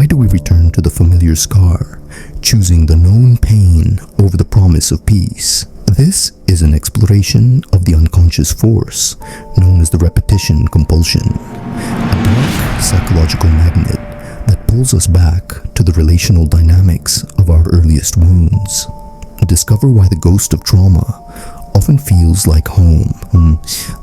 Why do we return to the familiar scar, choosing the known pain over the promise of peace? This is an exploration of the unconscious force known as the repetition compulsion, a dark psychological magnet that pulls us back to the relational dynamics of our earliest wounds. Discover why the ghost of trauma often feels like home.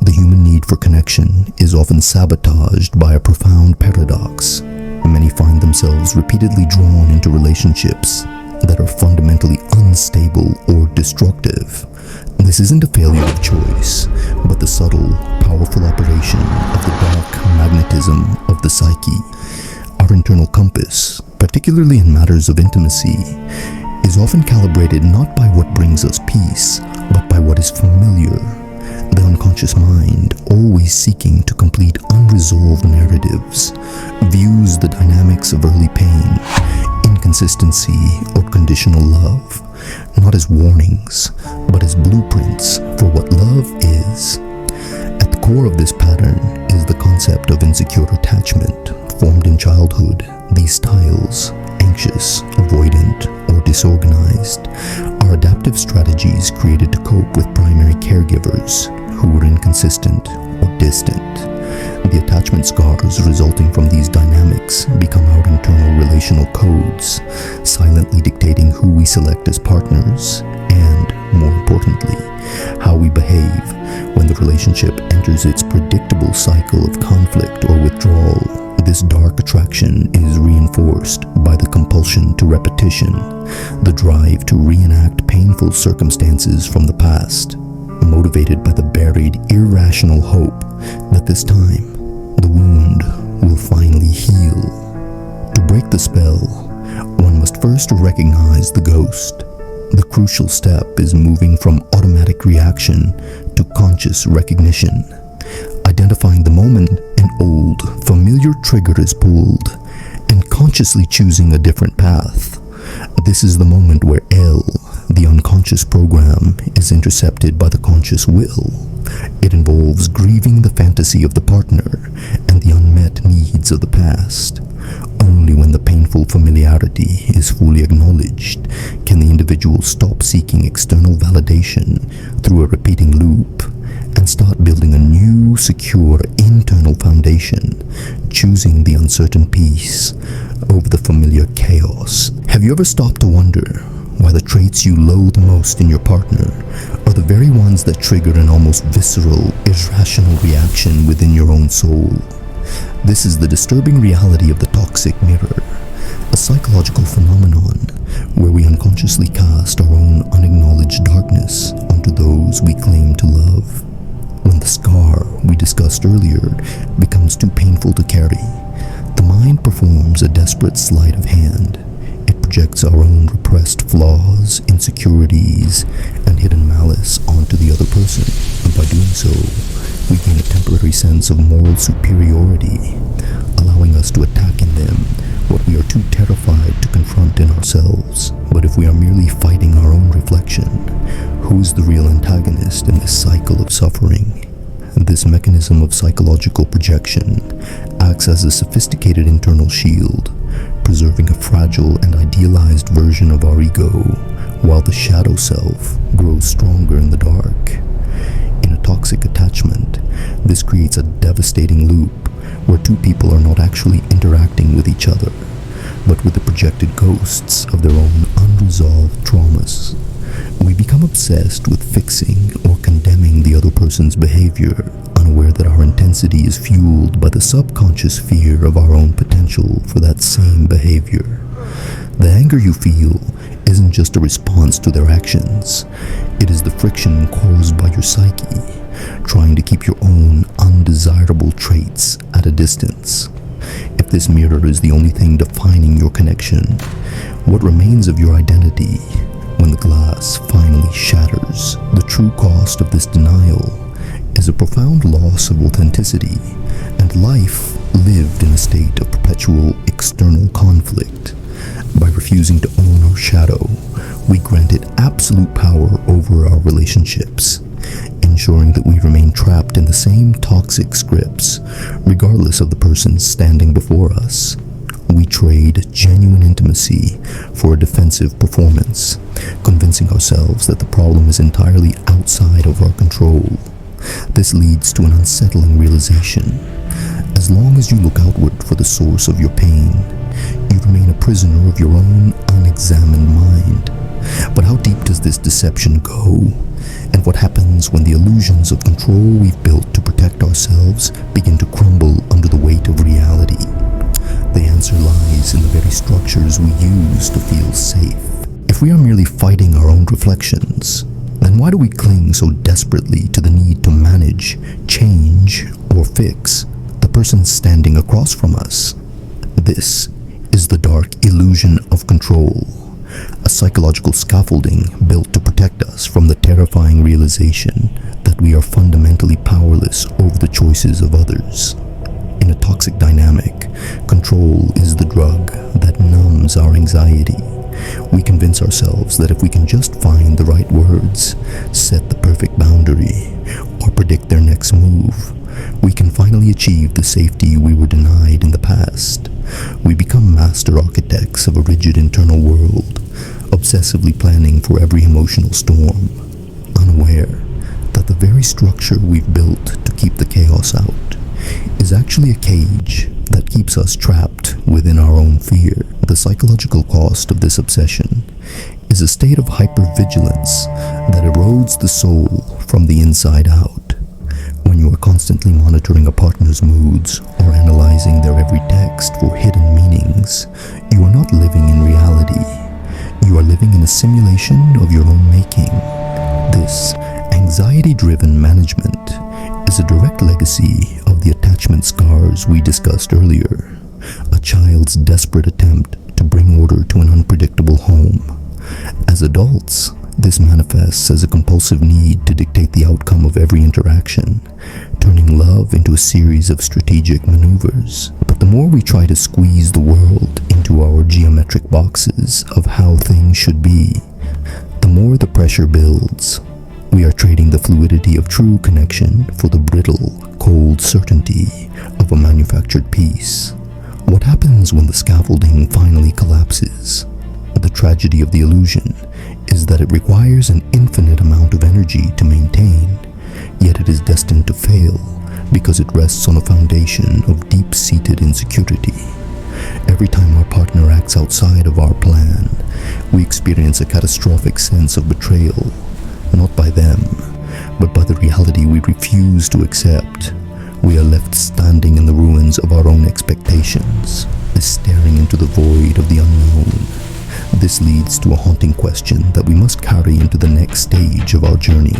The human need for connection is often sabotaged by a profound paradox. Many find themselves repeatedly drawn into relationships that are fundamentally unstable or destructive. This isn't a failure of choice, but the subtle, powerful operation of the dark magnetism of the psyche. Our internal compass, particularly in matters of intimacy, is often calibrated not by what brings us peace, but by what is familiar. The unconscious mind, always seeking to complete unresolved narratives, views the dynamics of early pain, inconsistency, or conditional love, not as warnings, but as blueprints for what love is. At the core of this pattern is the concept of insecure attachment. Formed in childhood, these styles, anxious, avoidant, or disorganized, are adaptive strategies created to cope with primary caregivers who were inconsistent or distant. The attachment scars resulting from these dynamics become our internal relational codes, silently dictating who we select as partners and, more importantly, how we behave when the relationship enters its predictable cycle of conflict or withdrawal. This dark attraction is reinforced by the compulsion to repetition, the drive to reenact painful circumstances from the past, motivated by the buried, irrational hope that this time, the wound will finally heal. To break the spell, one must first recognize the ghost. The crucial step is moving from automatic reaction to conscious recognition, identifying the moment an old, familiar trigger is pulled, and consciously choosing a different path. This is the moment where L, the unconscious program, is intercepted by the conscious will. It involves grieving the fantasy of the partner and the unmet needs of the past. Only when the painful familiarity is fully acknowledged can the individual stop seeking external validation through a repeating loop and start building a new, secure internal foundation, choosing the uncertain peace over the familiar chaos. Have you ever stopped to wonder why the traits you loathe most in your partner are the very ones that trigger an almost visceral, irrational reaction within your own soul? This is the disturbing reality of the toxic mirror, a psychological phenomenon where we unconsciously cast our own unacknowledged darkness onto those we claim to love. When the scar we discussed earlier becomes too painful to carry, the mind performs a desperate sleight of hand. It projects our own repressed flaws, insecurities, and hidden malice onto the other person, and by doing so, we gain a temporary sense of moral superiority, allowing us to attack in them what we are too terrified to confront in ourselves. But if we are merely fighting our own reflection, who is the real antagonist in this cycle of suffering? This mechanism of psychological projection acts as a sophisticated internal shield, preserving a fragile and idealized version of our ego, while the shadow self grows stronger in the dark. In a toxic attachment, this creates a devastating loop where two people are not actually interacting with each other, but with the projected ghosts of their own unresolved traumas. We become obsessed with fixing or condemning the other person's behavior, unaware that our intensity is fueled by the subconscious fear of our own potential for that same behavior. The anger you feel isn't just a response to their actions. It is the friction caused by your psyche, trying to keep your own undesirable traits at a distance. If this mirror is the only thing defining your connection, what remains of your identity when the glass finally shatters? The true cost of this denial is a profound loss of authenticity and life lived in a state of perpetual external conflict. By refusing to own our shadow, we grant it absolute power over our relationships, ensuring that we remain trapped in the same toxic scripts, regardless of the person standing before us. we trade genuine intimacy for a defensive performance, convincing ourselves that the problem is entirely outside of our control. This leads to an unsettling realization. As long as you look outward for the source of your pain, you remain a prisoner of your own unexamined mind. But how deep does this deception go? And what happens when the illusions of control we've built to protect ourselves begin to crumble under the weight of reality? The answer lies in the very structures we use to feel safe. If we are merely fighting our own reflections, then why do we cling so desperately to the need to manage, change, or fix the person standing across from us? This is the dark illusion of control, a psychological scaffolding built to protect us from the terrifying realization that we are fundamentally powerless over the choices of others. In a toxic dynamic, control is the drug that numbs our anxiety. We convince ourselves that if we can just find the right words, set the perfect boundary, or predict their next move, we can finally achieve the safety we were denied in the past. We become master architects of a rigid internal world, obsessively planning for every emotional storm, unaware that the very structure we've built to keep the chaos out is actually a cage that keeps us trapped within our own fear. The psychological cost of this obsession is a state of hypervigilance that erodes the soul from the inside out. When you are constantly monitoring a partner's moods or analyzing their every text for hidden meanings, you are not living in reality. You are living in a simulation of your own making. This anxiety-driven management is a direct legacy of the attachment scars we discussed earlier, a child's desperate attempt to bring order to an unpredictable home. As adults, this manifests as a compulsive need to dictate the outcome of every interaction, turning love into a series of strategic maneuvers. But the more we try to squeeze the world into our geometric boxes of how things should be, the more the pressure builds. We are trading the fluidity of true connection for the brittle, cold certainty of a manufactured peace. What happens when the scaffolding finally collapses? The tragedy of the illusion is that it requires an infinite amount of energy to maintain, yet it is destined to fail because it rests on a foundation of deep-seated insecurity. Every time our partner acts outside of our plan, we experience a catastrophic sense of betrayal, not by them, but by the reality we refuse to accept. We are left standing in the ruins of our own expectations, staring into the void of the unknown. This leads to a haunting question that we must carry into the next stage of our journey.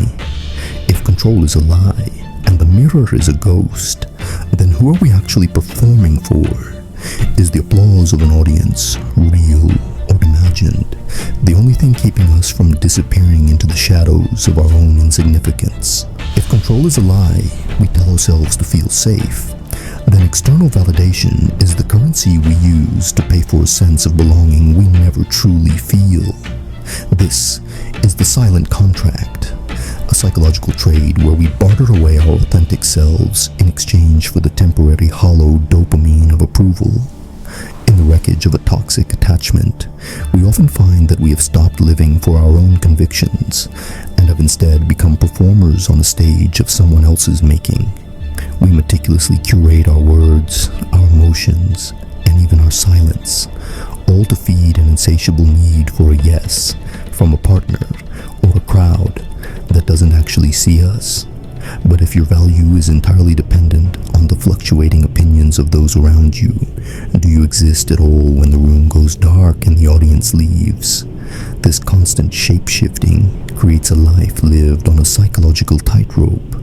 If control is a lie and the mirror is a ghost, then who are we actually performing for? Is the applause of an audience real or imagined? The only thing keeping us from disappearing into the shadows of our own insignificance. If control is a lie we tell ourselves to feel safe, then external validation is the currency we use to pay for a sense of belonging we never truly feel. This is the silent contract, a psychological trade where we barter away our authentic selves in exchange for the temporary hollow dopamine of approval. In the wreckage of a toxic attachment, we often find that we have stopped living for our own convictions and have instead become performers on a stage of someone else's making. We meticulously curate our words, our emotions, and even our silence, all to feed an insatiable need for a yes from a partner or a crowd that doesn't actually see us. But if your value is entirely dependent on the fluctuating opinions of those around you, do you exist at all when the room goes dark and the audience leaves? This constant shape-shifting creates a life lived on a psychological tightrope,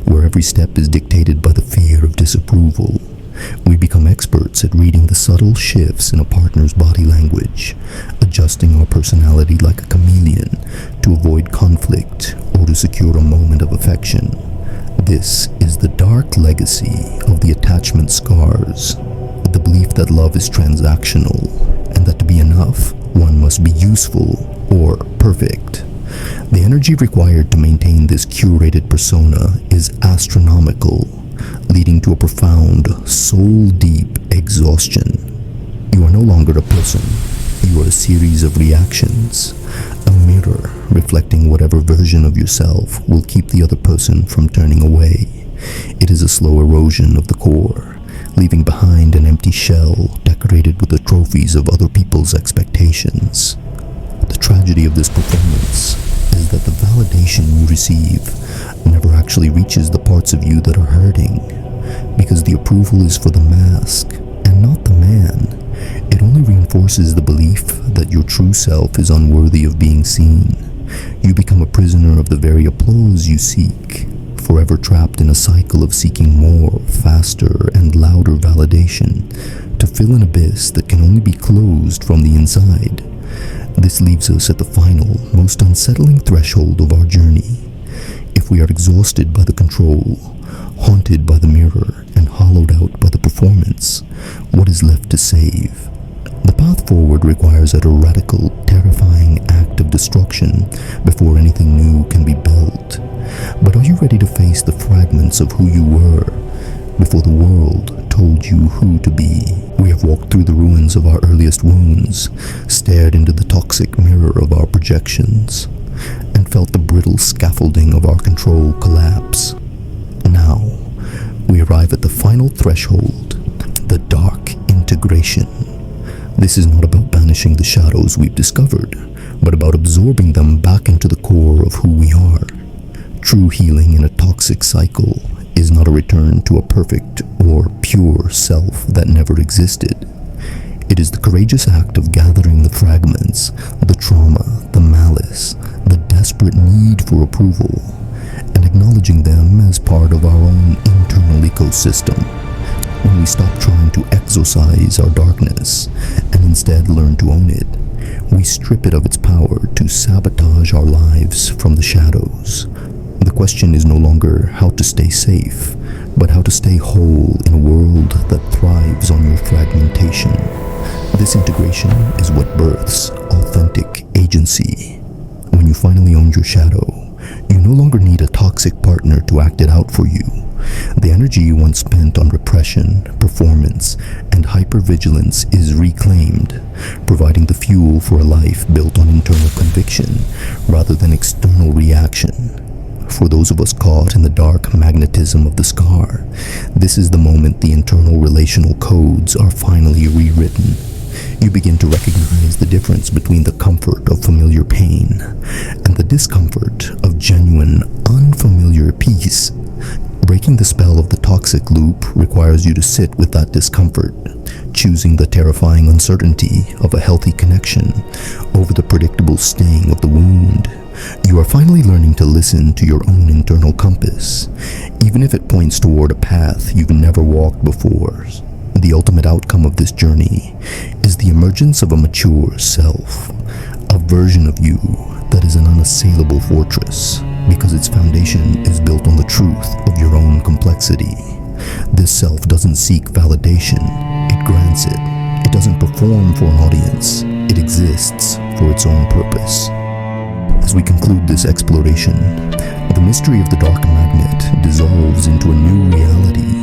where every step is dictated by the fear of disapproval. We become experts at reading the subtle shifts in a partner's body language, adjusting our personality like a chameleon to avoid conflict or to secure a moment of affection. This is the dark legacy of the attachment scars, the belief that love is transactional and that to be enough, one must be useful or perfect. The energy required to maintain this curated persona is astronomical, leading to a profound, soul-deep exhaustion. You are no longer a person. You are a series of reactions, a mirror reflecting whatever version of yourself will keep the other person from turning away. It is a slow erosion of the core, leaving behind an empty shell decorated with the trophies of other people's expectations. The tragedy of this performance is that the validation you receive never actually reaches the parts of you that are hurting, because the approval is for the mask and not the man. It only reinforces the belief that your true self is unworthy of being seen. You become a prisoner of the very applause you seek, forever trapped in a cycle of seeking more, faster, and louder validation to fill an abyss that can only be closed from the inside. This leaves us at the final, most unsettling threshold of our journey. If we are exhausted by the control, haunted by the mirror, and hollowed out by the performance, what is left to save? The path forward requires a radical, terrifying act of destruction before anything new can be built. But are you ready to face the fragments of who you were before the world told you who to be? We have walked through the ruins of our earliest wounds, stared into the toxic mirror of our projections, and felt the brittle scaffolding of our control collapse. Now, we arrive at the final threshold, the dark integration. This is not about banishing the shadows we've discovered, but about absorbing them back into the core of who we are. True healing in a toxic cycle is not a return to a perfect or pure self that never existed. It is the courageous act of gathering the fragments, the trauma, the malice, the desperate need for approval, and acknowledging them as part of our own internal ecosystem. When we stop trying to exorcise our darkness and instead learn to own it, we strip it of its power to sabotage our lives from the shadows. The question is no longer how to stay safe, but how to stay whole in a world that thrives on your fragmentation. This integration is what births authentic agency. When you finally own your shadow, you no longer need a toxic partner to act it out for you. The energy you once spent on repression, performance, and hypervigilance is reclaimed, providing the fuel for a life built on internal conviction rather than external reaction. For those of us caught in the dark magnetism of the scar, this is the moment the internal relational codes are finally rewritten. You begin to recognize the difference between the comfort of familiar pain and the discomfort of genuine, unfamiliar peace. Breaking the spell of the toxic loop requires you to sit with that discomfort, choosing the terrifying uncertainty of a healthy connection over the predictable sting of the wound. You are finally learning to listen to your own internal compass, even if it points toward a path you've never walked before. The ultimate outcome of this journey is the emergence of a mature self, a version of you that is an unassailable fortress, because its foundation is built on the truth of your own complexity. This self doesn't seek validation, it grants it. It doesn't perform for an audience, it exists for its own purpose. As we conclude this exploration, the mystery of the dark magnet dissolves into a new reality.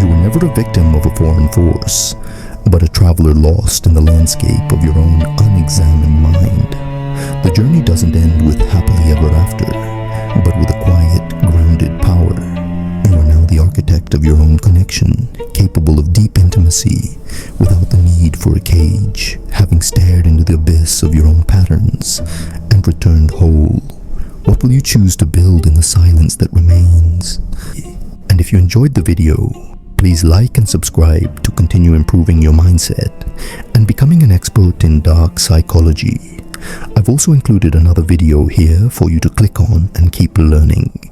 You were never a victim of a foreign force, but a traveler lost in the landscape of your own unexamined mind. The journey doesn't end with happily ever after, but with a quiet, grounded power. You are now the architect of your own connection, capable of deep intimacy without the need for a cage, having stared into the abyss of your own patterns and returned whole. What will you choose to build in the silence that remains? And if you enjoyed the video, please like and subscribe to continue improving your mindset and becoming an expert in dark psychology. I've also included another video here for you to click on and keep learning.